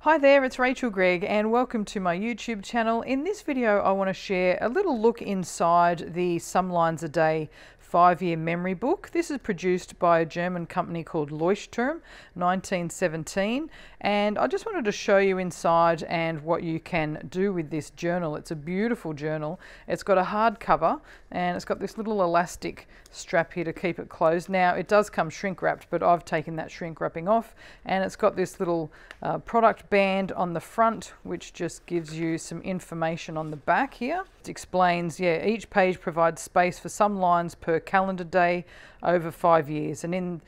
Hi there, it's Rachel Gregg and welcome to my YouTube channel. In this video I want to share a little look inside the Some Lines A Day 5-year memory book. This is produced by a German company called Leuchtturm1917, and I just wanted to show you inside and what you can do with this journal. It's a beautiful journal. It's got a hard cover and it's got this little elastic strap here to keep it closed. Now it does come shrink wrapped, but I've taken that shrink wrapping off, and it's got this little product band on the front which just gives you some information on the back here. It explains, each page provides space for some lines per calendar day over 5 years, and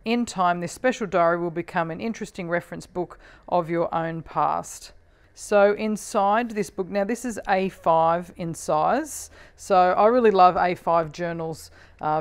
in time this special diary will become an interesting reference book of your own past. So inside this book, now this is A5 in size, so I really love A5 journals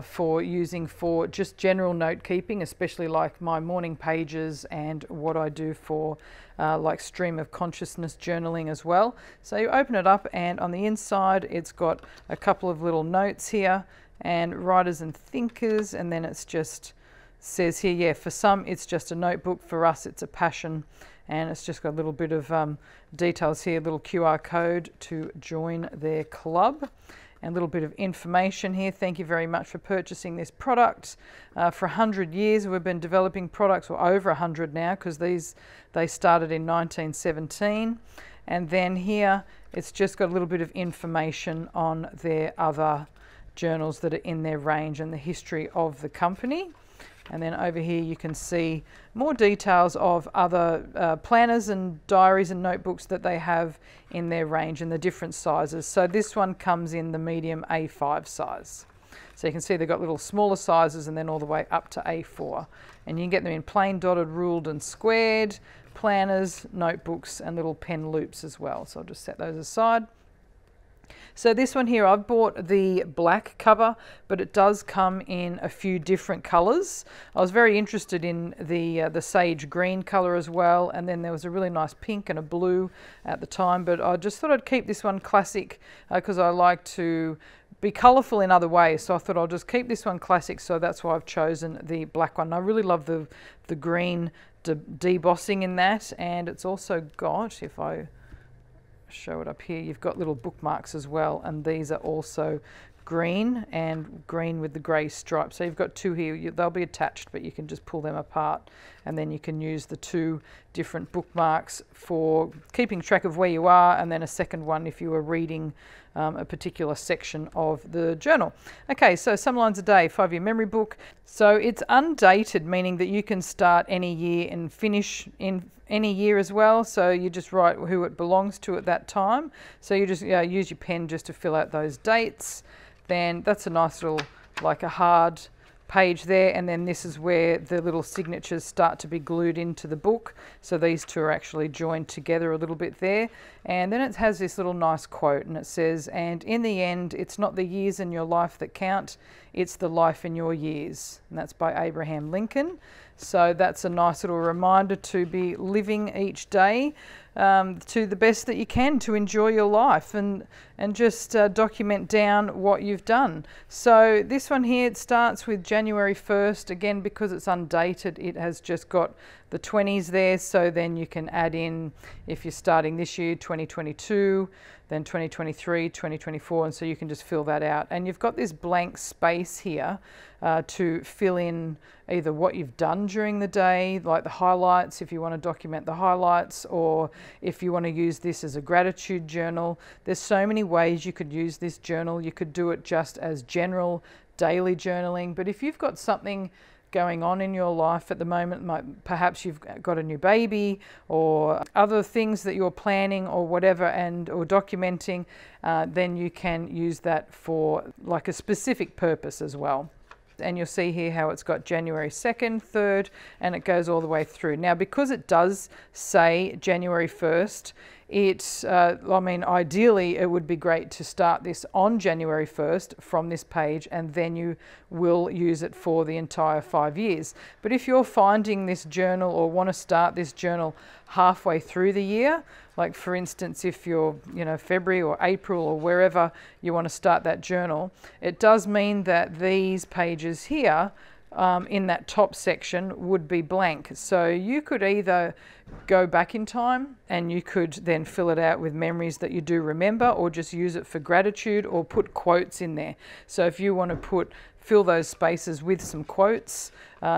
for using for just general note keeping, especially like my morning pages and what I do for like stream of consciousness journaling as well. So you open it up and on the inside it's got a couple of little notes here and writers and thinkers, and then it's just says here, for some it's just a notebook, for us it's a passion. And it's just got a little bit of details here, a little QR code to join their club, and a little bit of information here. Thank you very much for purchasing this product. For 100 years we've been developing products, or over 100 now, because they started in 1917. And then here it's just got a little bit of information on their other journals that are in their range and the history of the company. And then over here you can see more details of other planners and diaries and notebooks that they have in their range and the different sizes. So this one comes in the medium A5 size. So you can see they've got little smaller sizes and then all the way up to A4. And you can get them in plain, dotted, ruled and squared, planners, notebooks and little pen loops as well. So I'll just set those aside. So this one here, I've bought the black cover, but it does come in a few different colors. I was very interested in the sage green color as well, and then there was a really nice pink and a blue at the time, but I just thought I'd keep this one classic because I like to be colorful in other ways, so I thought I'll just keep this one classic, so that's why I've chosen the black one. I really love the green debossing in that, and it's also got, if I show it up here, you've got little bookmarks as well, and these are also green, and green with the grey stripe. So you've got two here. They'll be attached, but you can just pull them apart, and then you can use the two different bookmarks for keeping track of where you are, and then a second one if you are reading a particular section of the journal. Okay, so Some Lines A Day 5-year memory book. So it's undated, meaning that you can start any year and finish in any year as well. So you just write who it belongs to at that time. So you just use your pen just to fill out those dates. Then that's a nice little, like a hard page there, and then this is where the little signatures start to be glued into the book. So these two are actually joined together a little bit there. And then it has this little nice quote, and it says, "And in the end, it's not the years in your life that count, it's the life in your years." And that's by Abraham Lincoln. So that's a nice little reminder to be living each day to the best that you can, to enjoy your life and just document down what you've done. So this one here, it starts with January 1st. Again, because it's undated, it has just got the 20s there, so then you can add in, if you're starting this year, 2022, then 2023, 2024, and so you can just fill that out. And you've got this blank space here to fill in either what you've done during the day, like the highlights, if you want to document the highlights, or if you want to use this as a gratitude journal. There's so many ways you could use this journal. You could do it just as general daily journaling, but if you've got something going on in your life at the moment, perhaps you've got a new baby or other things that you're planning or whatever, or documenting, then you can use that for like a specific purpose as well. And you'll see here how it's got January 2nd, 3rd, and it goes all the way through. Now, because it does say January 1st, I mean, ideally it would be great to start this on January 1st from this page, and then you will use it for the entire 5 years. But if you're finding this journal or want to start this journal halfway through the year, like for instance, if you're, February or April or wherever you want to start that journal, it does mean that these pages here in that top section would be blank. So you could either go back in time, and you could then fill it out with memories that you do remember, or just use it for gratitude, or put quotes in there. So if you want to fill those spaces with some quotes,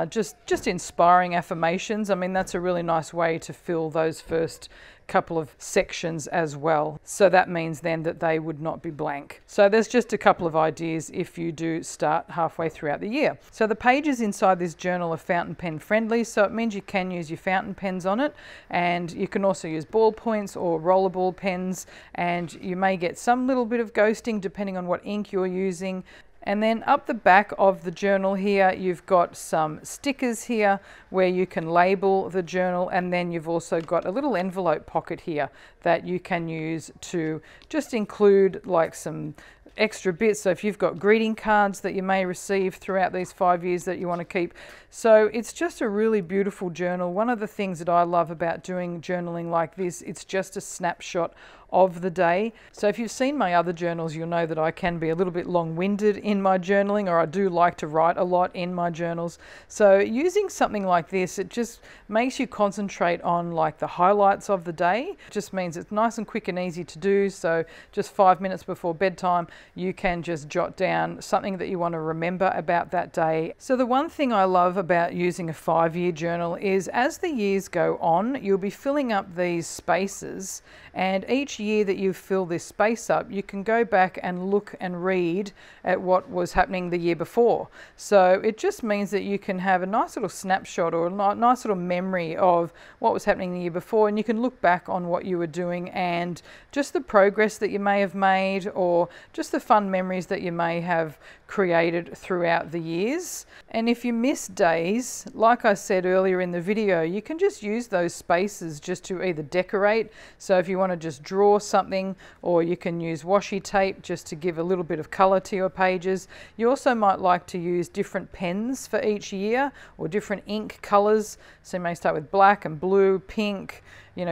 just inspiring affirmations. I mean, that's a really nice way to fill those first couple of sections as well. So that means then that they would not be blank. So there's just a couple of ideas if you do start halfway throughout the year. So the pages inside this journal are fountain pen friendly, so it means you can use your fountain pens on it, and you can also use ballpoints or rollerball pens, and you may get some little bit of ghosting depending on what ink you're using. And then up the back of the journal here, you've got some stickers here where you can label the journal, and then you've also got a little envelope pocket here that you can use to just include like some extra bits. So if you've got greeting cards that you may receive throughout these 5 years that you want to keep. So it's just a really beautiful journal. One of the things that I love about doing journaling like this, it's just a snapshot of the day. So if you've seen my other journals, you'll know that I can be a little bit long-winded in my journaling, or I do like to write a lot in my journals. So using something like this, it just makes you concentrate on like the highlights of the day. It just means it's nice and quick and easy to do. So just 5 minutes before bedtime, you can just jot down something that you want to remember about that day. So the one thing I love about using a 5-year journal is as the years go on, you'll be filling up these spaces, and each year that you fill this space up, you can go back and look and read at what was happening the year before. So it just means that you can have a nice little snapshot or a nice little memory of what was happening the year before, and you can look back on what you were doing and just the progress that you may have made, or just the fun memories that you may have created throughout the years. And if you miss days, like I said earlier in the video, you can just use those spaces just to either decorate. So if you want to just draw something, or you can use washi tape just to give a little bit of color to your pages. You also might like to use different pens for each year, or different ink colors. So you may start with black and blue, pink,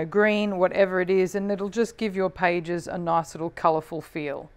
green, whatever it is, and it'll just give your pages a nice little colorful feel.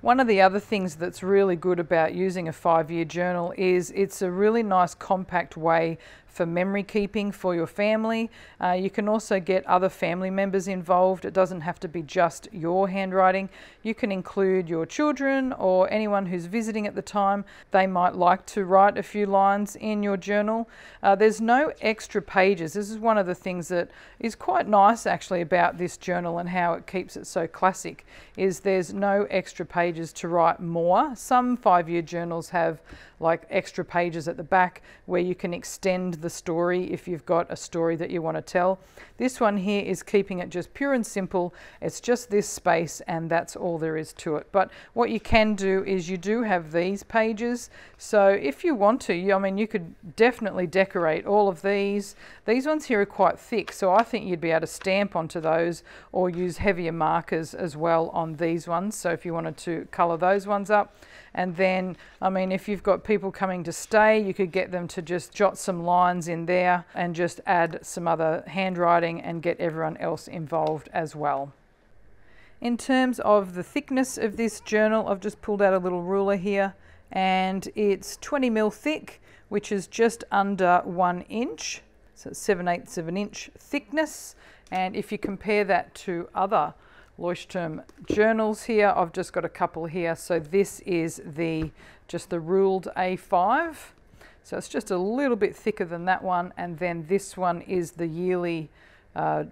One of the other things that's really good about using a 5-year journal is it's a really nice compact way for memory keeping for your family. You can also get other family members involved. It doesn't have to be just your handwriting. You can include your children or anyone who's visiting at the time. They might like to write a few lines in your journal. There's no extra pages. This is one of the things that is quite nice actually about this journal and how it keeps it so classic, is there's no extra pages to write more. Some 5-year journals have like extra pages at the back where you can extend the story if you've got a story that you want to tell. This one here is keeping it just pure and simple. It's just this space, and that's all there is to it. But what you can do is you do have these pages. So if you want to, you could definitely decorate all of these. These ones here are quite thick, so I think you'd be able to stamp onto those, or use heavier markers as well on these ones. So if you wanted to color those ones up. And then, if you've got people coming to stay, you could get them to just jot some lines in there and just add some other handwriting and get everyone else involved as well. In terms of the thickness of this journal, I've just pulled out a little ruler here, and it's 20 mil thick, which is just under 1 inch. So it's 7/8 of an inch thickness. And if you compare that to other Leuchtturm journals here, I've just got a couple here. So this is just the ruled A5. So it's just a little bit thicker than that one. And then this one is the yearly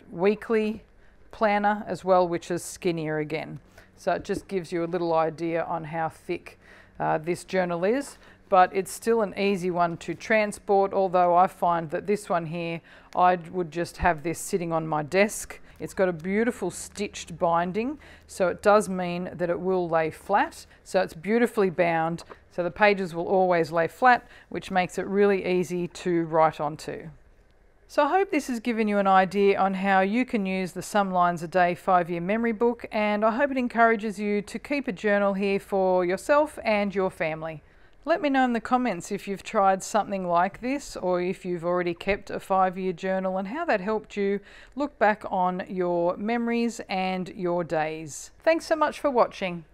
weekly planner as well, which is skinnier again. So it just gives you a little idea on how thick this journal is. But it's still an easy one to transport, although I find that this one here, I would just have this sitting on my desk. It's got a beautiful stitched binding, so it does mean that it will lay flat. So it's beautifully bound, so the pages will always lay flat, which makes it really easy to write onto. So I hope this has given you an idea on how you can use the Some Lines A Day 5-year memory book, and I hope it encourages you to keep a journal here for yourself and your family. Let me know in the comments if you've tried something like this, or if you've already kept a 5-year journal and how that helped you look back on your memories and your days. Thanks so much for watching.